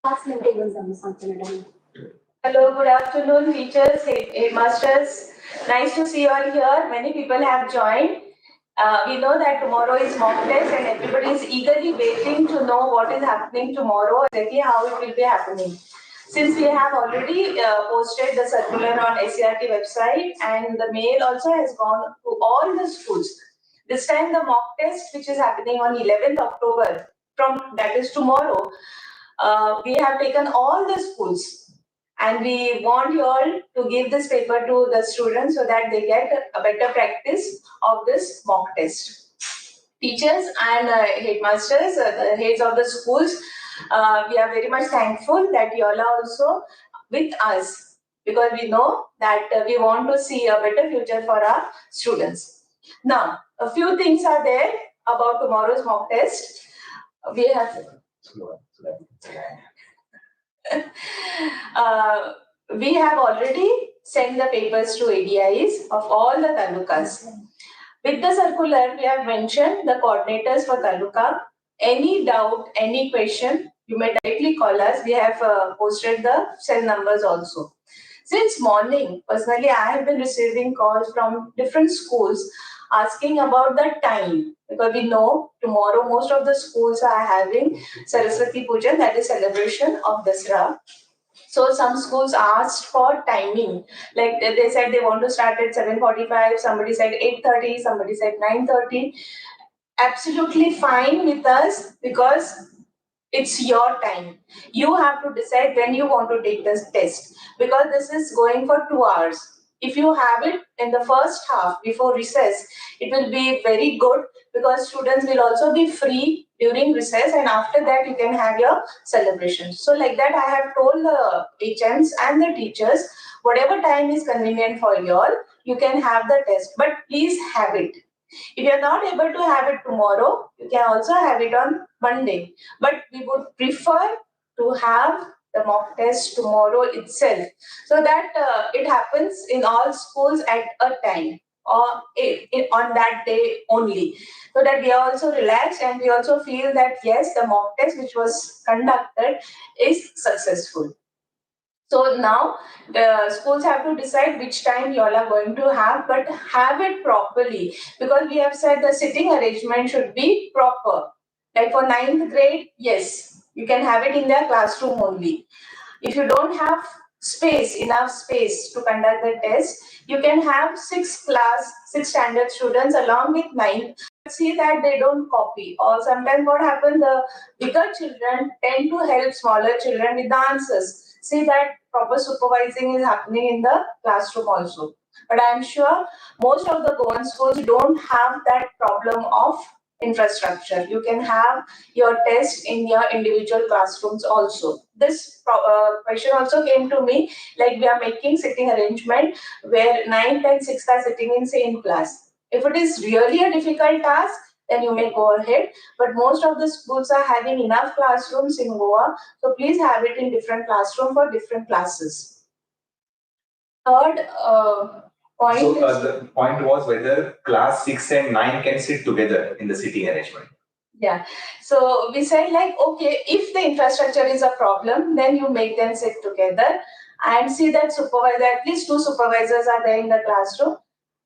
Hello, good afternoon, teachers, headmasters. Nice to see you all here. Many people have joined. We know that tomorrow is mock test and everybody is eagerly waiting to know what is happening tomorrow, exactly how it will be happening. Since we have already posted the circular on SCRT website and the mail also has gone to all the schools. This time the mock test which is happening on 11th October, from that is tomorrow, we have taken all the schools and we want you all to give this paper to the students so that they get a better practice of this mock test. Teachers and headmasters, the heads of the schools, we are very much thankful that you all are also with us because we know that we want to see a better future for our students. Now, a few things are there about tomorrow's mock test. We have we have already sent the papers to ADEIs of all the talukas. With the circular, we have mentioned the coordinators for taluka. Any doubt, any question, you may directly call us. We have posted the cell numbers also. Since morning, personally, I have been receiving calls from different schools asking about the time, because we know tomorrow most of the schools are having Saraswati Puja, that is celebration of Dasra. So some schools asked for timing, like they said they want to start at 7:45, somebody said 8:30, somebody said 9:30. Absolutely fine with us because it's your time. You have to decide when you want to take this test because this is going for 2 hours. If you have it in the first half before recess, it will be very good because students will also be free during recess and after that you can have your celebration. So like that I have told the HMs and the teachers, whatever time is convenient for you all, you can have the test, but please have it. If you are not able to have it tomorrow, you can also have it on Monday. But we would prefer to have the mock test tomorrow itself so that it happens in all schools at a time or on that day only, so that we are also relaxed and we also feel that yes, the mock test which was conducted is successful. So now the schools have to decide which time you all are going to have, but have it properly because we have said the sitting arrangement should be proper. Like for 9th grade, yes, you can have it in their classroom only. If you don't have enough space to conduct the test, you can have 6 standard students along with 9. See that they don't copy. Or sometimes what happens, the bigger children tend to help smaller children with the answers. See that proper supervising is happening in the classroom also. But I am sure most of the government schools don't have that problem of infrastructure. You can have your test in your individual classrooms also. This question also came to me, like we are making sitting arrangement where 9th and 6th are sitting in same class. If it is really a difficult task, then you may go ahead. But most of the schools are having enough classrooms in Goa, so please have it in different classroom for different classes. Third point. So the point was whether class 6 and 9 can sit together in the seating arrangement. Yeah. So we said like, okay, if the infrastructure is a problem, then you make them sit together and see that supervisor, at least 2 supervisors are there in the classroom.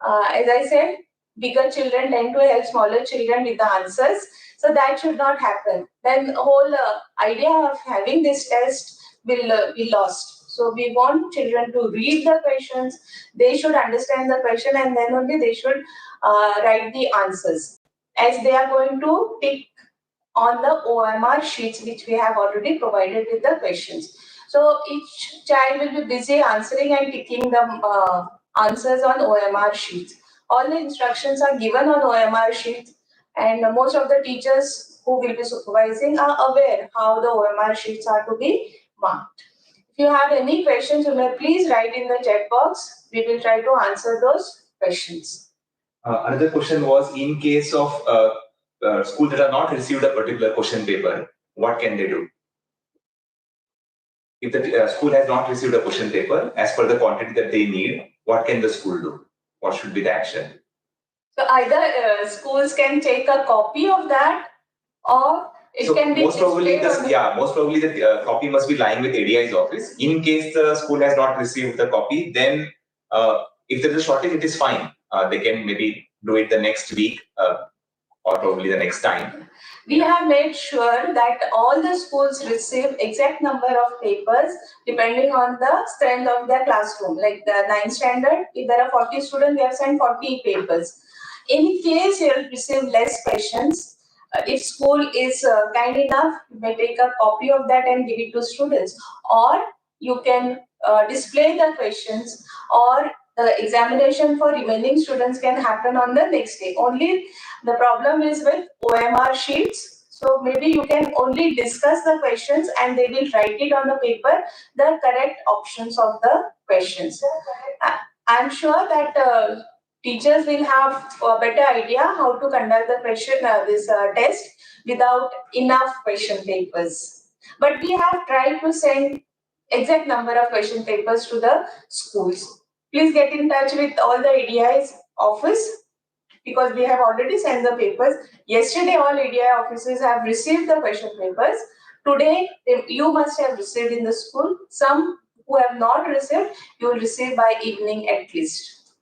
As I said, bigger children tend to help smaller children with the answers. So that should not happen. Then the whole idea of having this test will be lost. So we want children to read the questions. They should understand the question and then only they should write the answers, as they are going to tick on the OMR sheets which we have already provided with the questions. So each child will be busy answering and ticking the answers on OMR sheets. All the instructions are given on OMR sheets and most of the teachers who will be supervising are aware how the OMR sheets are to be marked. If you have any questions, you may please write in the chat box. We will try to answer those questions. Another question was, in case of schools that have not received a particular question paper, what can they do? If the school has not received a question paper as per the quantity that they need, what can the school do? What should be the action? So either schools can take a copy of that, or It can be most probably displayed most probably the copy must be lying with ADI's office. In case the school has not received the copy, then if there is a shortage, it is fine. They can maybe do it the next week or probably the next time. We have made sure that all the schools receive exact number of papers depending on the strength of their classroom. Like the 9th standard, if there are 40 students, we have sent 40 papers. In case you will receive less questions, if school is kind enough, you may take a copy of that and give it to students. Or you can display the questions, or the examination for remaining students can happen on the next day. Only the problem is with OMR sheets. So maybe you can only discuss the questions and they will write it on the paper, the correct options of the questions. I'm sure that teachers will have a better idea how to conduct the test without enough question papers. But we have tried to send exact number of question papers to the schools. Please get in touch with all the ADEIs office, because we have already sent the papers. Yesterday, all ADI offices have received the question papers. Today, you must have received in the school. Some who have not received, you will receive by evening at least.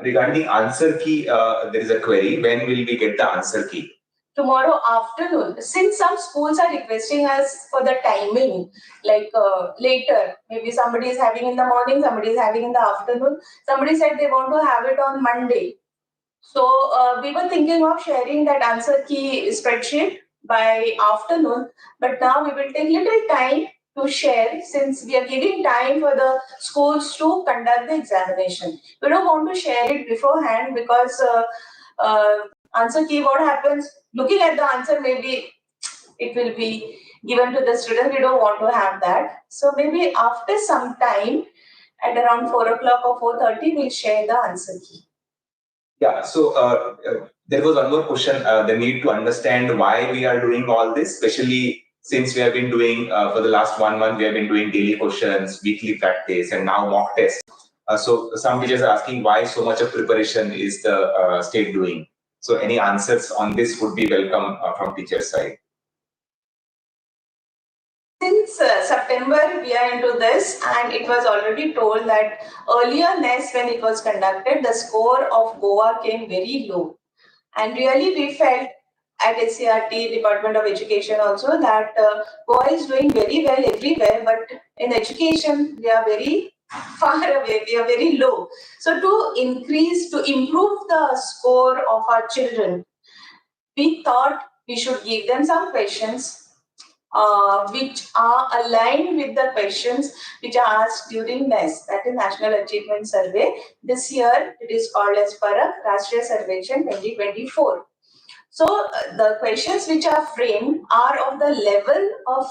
Regarding the answer key, there is a query. When will we get the answer key? Tomorrow afternoon. Since some schools are requesting us for the timing, like later, maybe somebody is having in the morning, somebody is having in the afternoon. Somebody said they want to have it on Monday. So we were thinking of sharing that answer key spreadsheet by afternoon, but now we will take little time to share, since we are giving time for the schools to conduct the examination. We don't want to share it beforehand, because answer key, what happens, looking at the answer, maybe it will be given to the student. We don't want to have that. So maybe after some time, at around 4 o'clock or 4:30, we'll share the answer key. Yeah, so there was one more question. They need to understand why we are doing all this, especially since we have been doing, for the last 1 month, we have been doing daily questions, weekly practice, and now mock test. So some teachers are asking why so much of preparation is the state doing. So any answers on this would be welcome from teacher side. Since September, we are into this, and it was already told that earlier NAS, when it was conducted, the score of Goa came very low. And really, we felt at SCRT, Department of Education also, that Goa is doing very well everywhere, but in education, we are very far away, we are very low. So to improve the score of our children, we thought we should give them some questions which are aligned with the questions which are asked during NAS, that is National Achievement Survey. This year it is called as BRC, Rashtriya Sarvekshan 2024. So the questions which are framed are of the level of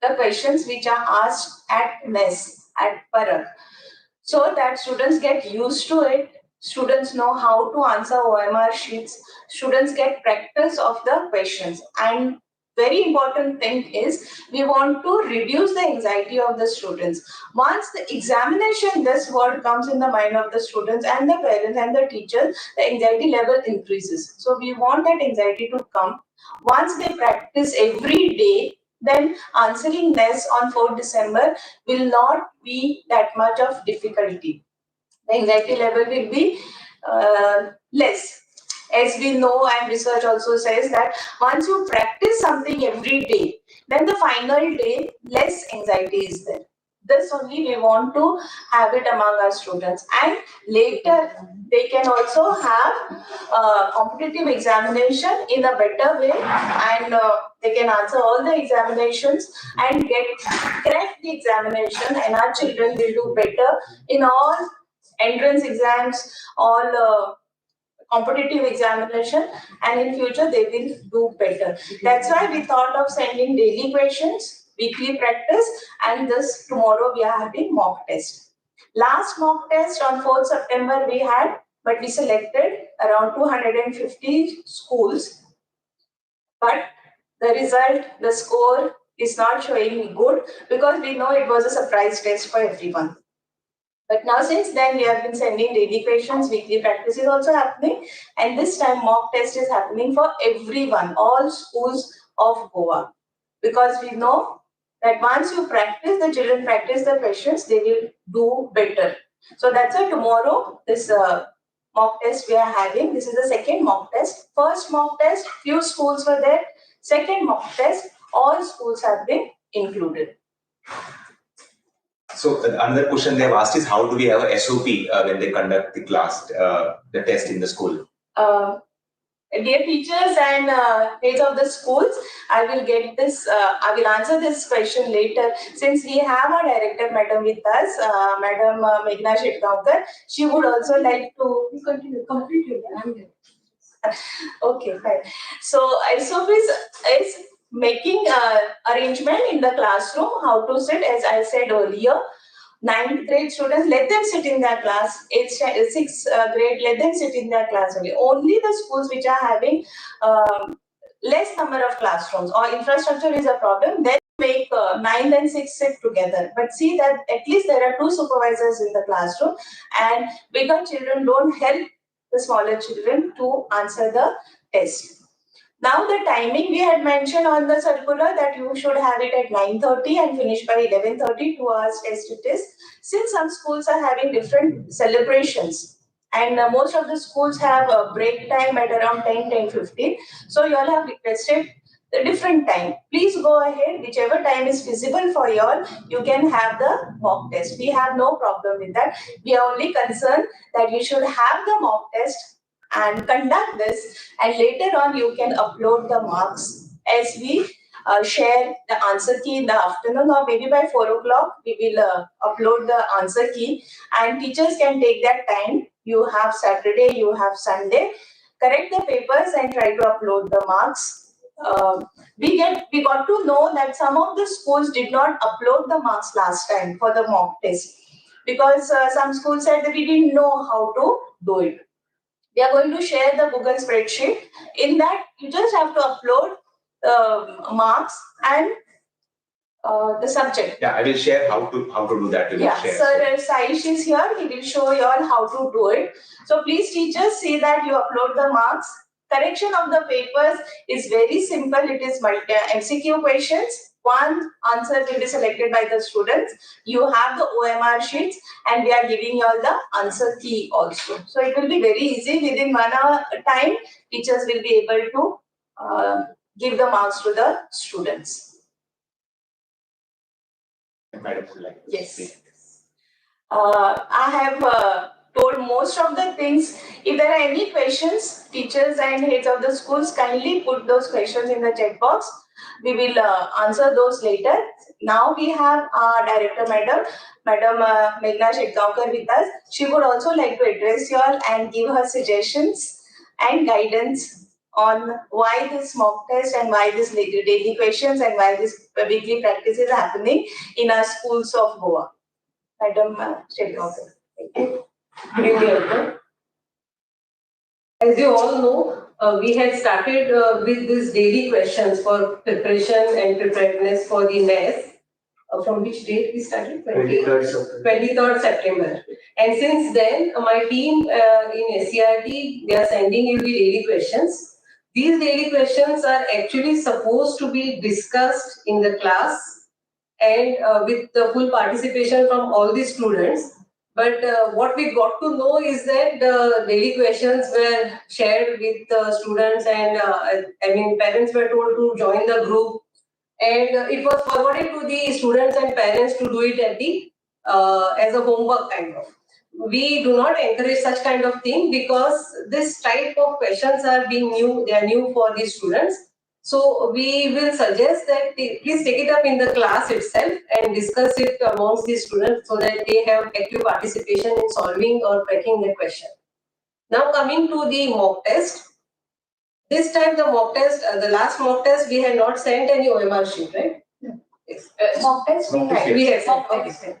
the questions which are asked at NAS, at BRC, so that students get used to it. Students know how to answer OMR sheets. Students get practice of the questions. And very important thing is, we want to reduce the anxiety of the students. Once the examination, this word comes in the mind of the students and the parents and the teachers, the anxiety level increases. So we want that anxiety to come. Once they practice every day, then answering NAS on 4th December will not be that much of difficulty. The anxiety level will be less. As we know, and research also says that once you practice something every day, then the final day, less anxiety is there. This only we want to have it among our students. And later, they can also have competitive examination in a better way, and they can answer all the examinations and crack the examination, and our children will do better in all entrance exams, all competitive examination, and in future they will do better. That's why we thought of sending daily questions, weekly practice, and this tomorrow we are having mock test. Last mock test on 4th September we had, but we selected around 250 schools. But the result, the score is not showing good, because we know it was a surprise test for everyone. But now since then, we have been sending daily questions, weekly practice is also happening, and this time mock test is happening for everyone, all schools of Goa, because we know that once you practice, the children practice the questions, they will do better. So that's why tomorrow this mock test we are having. This is the second mock test. First mock test, few schools were there. Second mock test, all schools have been included. So another question they have asked is, how do we have a SOP when they conduct the class, the test in the school? Dear teachers and heads of the schools, I will get this. I will answer this question later. Since we have our director, madam, with us, Madam Meghna Shetgaonkar, she would also like to continue. Complete your Okay, fine. So SOP is making arrangement in the classroom, how to sit, as I said earlier. 9th grade students, let them sit in their class. 6th grade, let them sit in their class only. Only the schools which are having less number of classrooms or infrastructure is a problem, then make 9th and 6th sit together. But see that at least there are 2 supervisors in the classroom, and bigger children don't help the smaller children to answer the test. Now the timing we had mentioned on the circular that you should have it at 9:30 and finish by 11:30, 2 hours test it is. Since some schools are having different celebrations and most of the schools have a break time at around 10:15, so you all have requested a different time. Please go ahead, whichever time is feasible for you all, you can have the mock test. We have no problem with that. We are only concerned that you should have the mock test and conduct this, and later on you can upload the marks as we share the answer key in the afternoon, or maybe by 4 o'clock we will upload the answer key, and teachers can take that time. You have Saturday, you have Sunday, correct the papers and try to upload the marks. We got to know that some of the schools did not upload the marks last time for the mock test, because some schools said that we didn't know how to do it. We are going to share the Google spreadsheet. In that, you just have to upload marks and the subject. Yeah, I will share how to do that. Sir Saish is here. He will show you all how to do it. So please, teachers, see that you upload the marks. Correction of the papers is very simple. It is MCQ questions. One answer will be selected by the students. You have the OMR sheets, and we are giving you all the answer key also. So it will be very easy. Within 1 hour time, teachers will be able to give the marks to the students. Yes. I have told most of the things. If there are any questions, teachers and heads of the schools, kindly put those questions in the chat box. We will answer those later. Now we have our director, Madam Meghna Shetgaonkar with us. She would also like to address you all and give her suggestions and guidance on why this mock test and why this daily questions and why this weekly practice is happening in our schools of Goa. Madam Shetgaonkar. Thank you. As you all know, we had started with these daily questions for preparation and preparedness for the NAS. From which date we started? 23rd September. And since then, my team in SCRT, they are sending you the daily questions. These daily questions are actually supposed to be discussed in the class and with the full participation from all the students. But what we got to know is that the daily questions were shared with the students, and parents were told to join the group, and it was forwarded to the students and parents to do it at the as a homework kind of. We do not encourage such kind of thing, because this type of questions are new for the students. So we will suggest that please take it up in the class itself and discuss it amongst the students, so that they have active participation in solving or cracking the question. Now coming to the mock test. This time the mock test, the last mock test, we had not sent any OMR sheet, right? Yes. Mock test we had sent. Okay.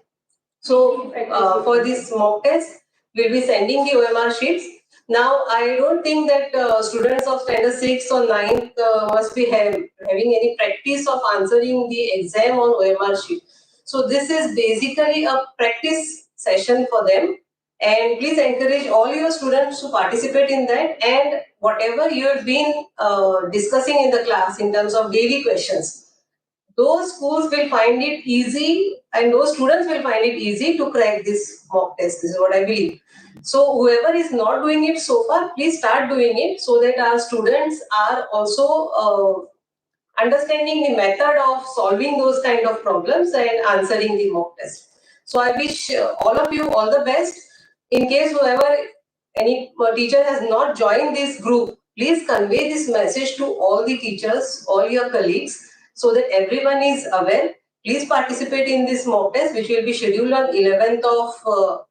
So for this mock test, we'll be sending the OMR sheets. Now, I don't think that students of standard 6 or 9th must be having any practice of answering the exam on OMR sheet. So this is basically a practice session for them. And please encourage all your students to participate in that, and whatever you have been discussing in the class in terms of daily questions, those schools will find it easy and those students will find it easy to crack this mock test. This is what I believe. So whoever is not doing it so far, please start doing it so that our students are also understanding the method of solving those kind of problems and answering the mock test. So I wish all of you all the best. In case whoever any teacher has not joined this group, please convey this message to all the teachers, all your colleagues, so that everyone is aware. Please participate in this mock test, which will be scheduled on 11th of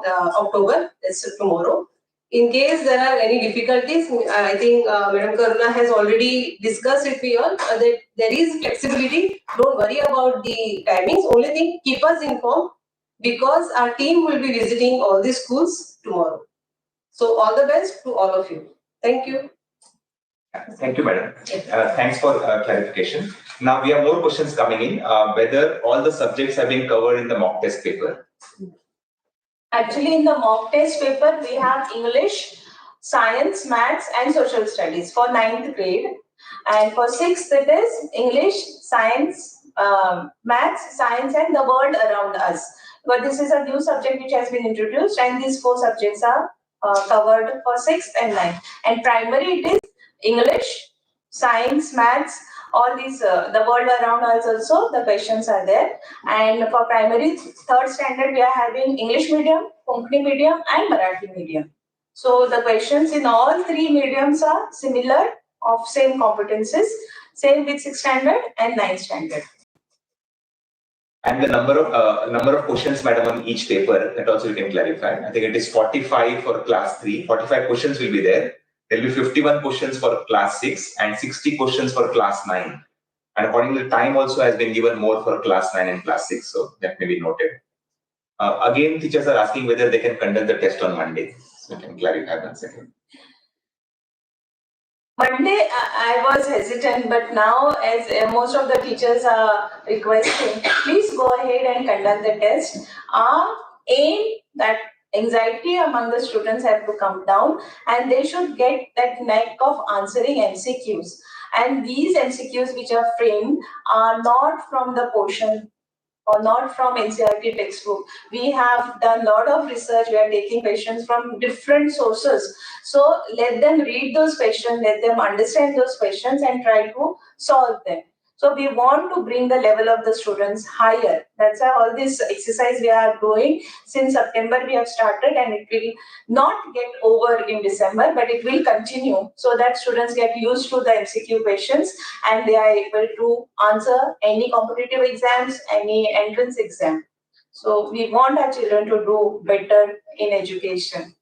October, that's tomorrow. In case there are any difficulties, I think Madam Karuna has already discussed with you all that there is flexibility. Don't worry about the timings. Only thing, keep us informed because our team will be visiting all the schools tomorrow. So all the best to all of you. Thank you. Thank you, madam. Thanks for clarification. Now we have more questions coming in. Whether all the subjects have been covered in the mock test paper? Actually, in the mock test paper, we have English, Science, Maths, and Social Studies for 9th grade. And for 6th, it is English, Science, Maths, Science, and the world around us. But this is a new subject which has been introduced, and these 4 subjects are covered for 6th and 9th. And primary, it is English, Science, Maths, all these, the world around us also, the questions are there. And for primary 3rd standard, we are having English medium, Konkani medium, and Marathi medium. So the questions in all 3 mediums are similar, of same competences, same with 6th standard and 9th standard. And the number of questions, madam, on each paper, that also you can clarify. I think it is 45 for class 3. 45 questions will be there. There will be 51 questions for class 6 and 60 questions for class 9. And accordingly, time also has been given more for class 9 and class 6. So that may be noted. Again, teachers are asking whether they can conduct the test on Monday. So you can clarify that second. Monday, I was hesitant, but now as most of the teachers are requesting, please go ahead and conduct the test. Our aim that anxiety among the students have to come down and they should get that knack of answering MCQs. And these MCQs which are framed are not from the portion or not from NCERT textbook. We have done a lot of research. We are taking questions from different sources. So let them read those questions, let them understand those questions and try to solve them. So we want to bring the level of the students higher. That's why all this exercise we are doing. Since September we have started, and it will not get over in December, but it will continue so that students get used to the MCQ questions and they are able to answer any competitive exams, any entrance exam. So we want our children to do better in education.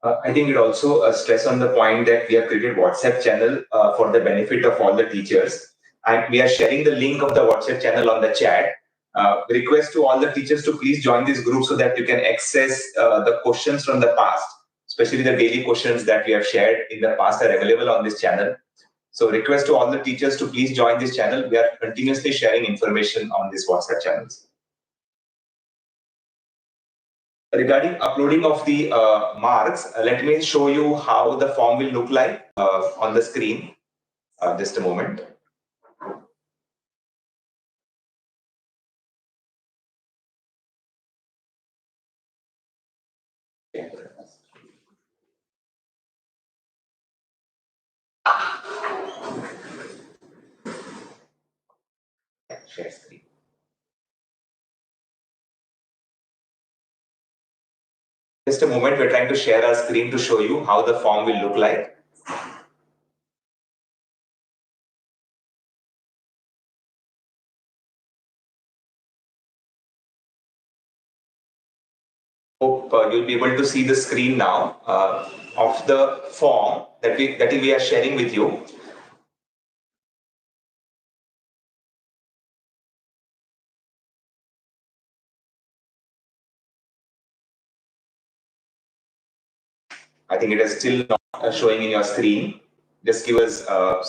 I think it also stress on the point that we have created WhatsApp channel for the benefit of all the teachers. And we are sharing the link of the WhatsApp channel on the chat. Request to all the teachers to please join this group so that you can access the questions from the past, especially the daily questions that we have shared in the past are available on this channel. So request to all the teachers to please join this channel. We are continuously sharing information on these WhatsApp channels. Regarding uploading of the marks, let me show you how the form will look like on the screen. Just a moment. Share screen. Just a moment, we're trying to share our screen to show you how the form will look like. Hope you'll be able to see the screen now of the form that we are sharing with you. I think it is still not showing in your screen. Just give us some